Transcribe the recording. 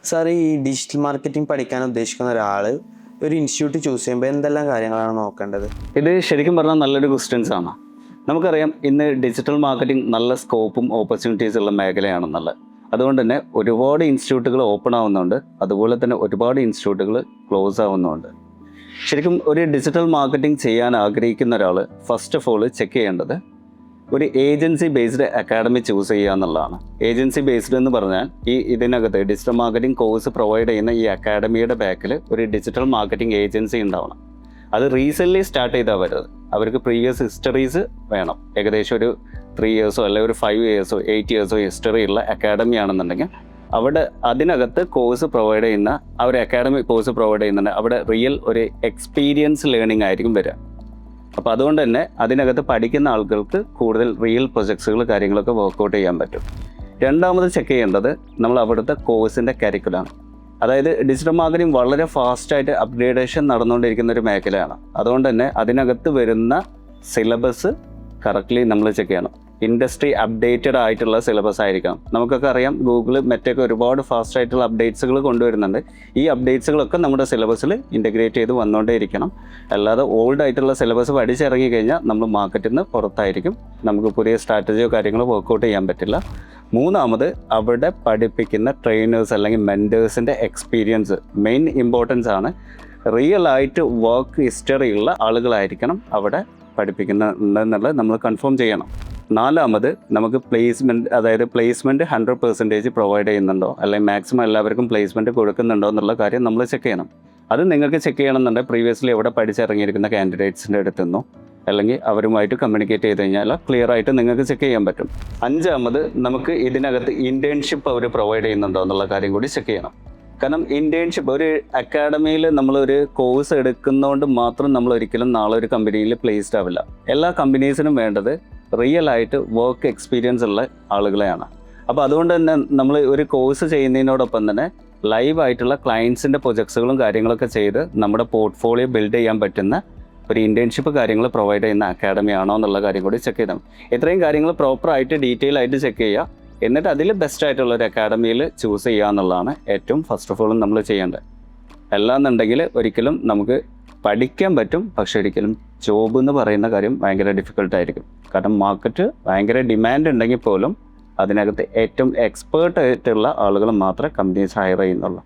Sir, ഈ digital marketing പഠിക്കാൻ ഉദ്ദേശിക്കുന്ന ഒരാൾ ഒരു ഇൻസ്റ്റിറ്റ്യൂട്ട് ചൂസ് ചെയ്യുമ്പോൾ എന്തെല്ലാം കാര്യങ്ങളാണ് നോക്കേണ്ടത്? ഇത് ശരിക്കും പറഞ്ഞാൽ നല്ലൊരു ക്വസ്റ്റ്യൻസ് ആണ്. നമുക്കറിയാം ഇന്ന് ഡിജിറ്റൽ മാർക്കറ്റിംഗ് നല്ല സ്കോപ്പും ഓപ്പർച്യൂണിറ്റീസ് ഉള്ള മേഖലയാണെന്നുള്ളത്. അതുകൊണ്ട് തന്നെ ഒരുപാട് ഇൻസ്റ്റിറ്റ്യൂട്ടുകൾ ഓപ്പൺ ആവുന്നുണ്ട്, അതുപോലെ തന്നെ ഒരുപാട് ഇൻസ്റ്റിറ്റ്യൂട്ടുകൾ ക്ലോസ് ആവുന്നുണ്ട്. ശരിക്കും ഒരു ഡിജിറ്റൽ മാർക്കറ്റിംഗ് ചെയ്യാൻ ആഗ്രഹിക്കുന്ന ഒരാൾ ഫസ്റ്റ് ഓഫ് ഓൾ ചെക്ക് ചെയ്യേണ്ടത് ഒരു ഏജൻസി ബേസ്ഡ് അക്കാഡമി ചൂസ് ചെയ്യുക എന്നുള്ളതാണ്. ഏജൻസി ബേസ്ഡ് എന്ന് പറഞ്ഞാൽ ഇതിനകത്ത് ഡിജിറ്റൽ മാർക്കറ്റിംഗ് കോഴ്സ് പ്രൊവൈഡ് ചെയ്യുന്ന ഈ അക്കാഡമിയുടെ ബാക്കിൽ ഒരു ഡിജിറ്റൽ മാർക്കറ്റിംഗ് ഏജൻസി ഉണ്ടാവണം. അത് റീസെൻ്റ്ലി സ്റ്റാർട്ട് ചെയ്താൽ വരുന്നത്. അവർക്ക് പ്രീവിയസ് ഹിസ്റ്ററീസ് വേണം. ഏകദേശം ഒരു 3 years അല്ലെങ്കിൽ ഒരു 5 years 8 years ഹിസ്റ്ററി ഉള്ള അക്കാഡമി ആണെന്നുണ്ടെങ്കിൽ അവിടെ അതിനകത്ത് കോഴ്സ് പ്രൊവൈഡ് ചെയ്യുന്ന ആ ഒരു അക്കാഡമി കോഴ്സ് പ്രൊവൈഡ് ചെയ്യുന്നുണ്ട്. അവിടെ റിയൽ ഒരു എക്സ്പീരിയൻസ് ലേണിംഗ് ആയിരിക്കും വരിക. അപ്പോൾ അതുകൊണ്ട് തന്നെ അതിനകത്ത് പഠിക്കുന്ന ആളുകൾക്ക് കൂടുതൽ റിയൽ പ്രൊജക്ട്സുകൾ കാര്യങ്ങളൊക്കെ വർക്കൗട്ട് ചെയ്യാൻ പറ്റും. രണ്ടാമത് ചെക്ക് ചെയ്യേണ്ടത് നമ്മൾ അവിടുത്തെ കോഴ്സിൻ്റെ കരിക്കുലാണ്. അതായത് ഡിജിറ്റൽ മാർക്കറ്റിംഗ് വളരെ ഫാസ്റ്റായിട്ട് അപ്ഗ്രേഡേഷൻ നടന്നുകൊണ്ടിരിക്കുന്ന ഒരു മേഖലയാണ്. അതുകൊണ്ട് തന്നെ അതിനകത്ത് വരുന്ന സിലബസ് കറക്റ്റ്ലി നമ്മൾ ചെക്ക് ചെയ്യണം. ഇൻഡസ്ട്രി അപ്ഡേറ്റഡ് ആയിട്ടുള്ള സിലബസ് ആയിരിക്കണം. നമുക്കൊക്കെ അറിയാം ഗൂഗിൾ മെറ്റൊക്കെ ഒരുപാട് ഫാസ്റ്റ് ആയിട്ടുള്ള അപ്ഡേറ്റ്സുകൾ കൊണ്ടുവരുന്നുണ്ട്. ഈ അപ്ഡേറ്റ്സുകളൊക്കെ നമ്മുടെ സിലബസിൽ ഇൻറ്റഗ്രേറ്റ് ചെയ്ത് വന്നുകൊണ്ടേ ഇരിക്കണം. അല്ലാതെ ഓൾഡ് ആയിട്ടുള്ള സിലബസ് പഠിച്ചിറങ്ങി കഴിഞ്ഞാൽ നമ്മൾ മാർക്കറ്റിൽ നിന്ന് പുറത്തായിരിക്കും. നമുക്ക് പുതിയ സ്ട്രാറ്റജിയോ കാര്യങ്ങളോ വർക്കൗട്ട് ചെയ്യാൻ പറ്റില്ല. മൂന്നാമത് അവിടെ പഠിപ്പിക്കുന്ന ട്രെയിനേഴ്സ് അല്ലെങ്കിൽ മെൻറ്റേഴ്സിൻ്റെ എക്സ്പീരിയൻസ് മെയിൻ ഇമ്പോർട്ടൻസ് ആണ്. റിയൽ ആയിട്ട് വർക്ക് ഹിസ്റ്ററി ഉള്ള ആളുകളായിരിക്കണം അവിടെ പഠിപ്പിക്കുന്നുണ്ടെന്നുള്ളത് നമ്മൾ കൺഫേം ചെയ്യണം. നാലാമത് നമുക്ക് പ്ലേസ്മെൻറ്റ്, അതായത് പ്ലേസ്മെൻറ്റ് 100% പ്രൊവൈഡ് ചെയ്യുന്നുണ്ടോ അല്ലെങ്കിൽ മാക്സിമം എല്ലാവർക്കും പ്ലേസ്മെൻറ്റ് കൊടുക്കുന്നുണ്ടോ എന്നുള്ള കാര്യം നമ്മൾ ചെക്ക് ചെയ്യണം. അത് നിങ്ങൾക്ക് ചെക്ക് ചെയ്യണമെന്നുണ്ടെങ്കിൽ പ്രീവിയസ്ലി എവിടെ പഠിച്ചിറങ്ങിയിരിക്കുന്ന കാൻഡിഡേറ്റ്സിൻ്റെ അടുത്തുനിന്നോ അല്ലെങ്കിൽ അവരുമായിട്ട് കമ്മ്യൂണിക്കേറ്റ് ചെയ്ത് കഴിഞ്ഞാൽ ക്ലിയർ ആയിട്ട് നിങ്ങൾക്ക് ചെക്ക് ചെയ്യാൻ പറ്റും. അഞ്ചാമത് നമുക്ക് ഇതിനകത്ത് ഇൻറ്റേൺഷിപ്പ് അവർ പ്രൊവൈഡ് ചെയ്യുന്നുണ്ടോ എന്നുള്ള കാര്യം കൂടി ചെക്ക് ചെയ്യണം. കാരണം ഇൻറ്റേൺഷിപ്പ് ഒരു അക്കാഡമിയിൽ നമ്മളൊരു കോഴ്സ് എടുക്കുന്നതുകൊണ്ട് മാത്രം നമ്മൾ ഒരിക്കലും നാളെ ഒരു കമ്പനിയിൽ പ്ലേസ്ഡ് ആവില്ല. എല്ലാ കമ്പനീസിനും വേണ്ടത് റിയൽ ആയിട്ട് വർക്ക് എക്സ്പീരിയൻസ് ഉള്ള ആളുകളെയാണ്. അപ്പോൾ അതുകൊണ്ട് തന്നെ നമ്മൾ ഒരു കോഴ്സ് ചെയ്യുന്നതിനോടൊപ്പം തന്നെ ലൈവായിട്ടുള്ള ക്ലയൻസിൻ്റെ പ്രൊജക്ട്സുകളും കാര്യങ്ങളൊക്കെ ചെയ്ത് നമ്മുടെ പോർട്ട്ഫോളിയോ ബിൽഡ് ചെയ്യാൻ പറ്റുന്ന ഒരു ഇൻറ്റേൺഷിപ്പ് കാര്യങ്ങൾ പ്രൊവൈഡ് ചെയ്യുന്ന അക്കാഡമി ആണോ എന്നുള്ള കാര്യം കൂടി ചെക്ക് ചെയ്താൽ ഇത്രയും കാര്യങ്ങൾ പ്രോപ്പറായിട്ട് ഡീറ്റെയിൽ ആയിട്ട് ചെക്ക് ചെയ്യുക. എന്നിട്ട് അതിൽ ബെസ്റ്റ് ആയിട്ടുള്ള ഒരു അക്കാഡമിയിൽ ചൂസ് ചെയ്യുക എന്നുള്ളതാണ് ഏറ്റവും ഫസ്റ്റ് ഓഫ് ഓൾ നമ്മൾ ചെയ്യേണ്ടത്. അല്ലാന്നുണ്ടെങ്കിൽ ഒരിക്കലും നമുക്ക് പഠിക്കാൻ പറ്റും, പക്ഷെ ഒരിക്കലും ജോബ് എന്ന് പറയുന്ന കാര്യം ഭയങ്കര ഡിഫിക്കൽട്ടായിരിക്കും. കാരണം മാർക്കറ്റ് ഭയങ്കര ഡിമാൻഡ് ഉണ്ടെങ്കിൽ പോലും അതിനകത്ത് ഏറ്റവും എക്സ്പേർട്ട് ആയിട്ടുള്ള ആളുകൾ മാത്രമേ കമ്പനീസ് ഹയർ ചെയ്യുന്നുള്ളൂ.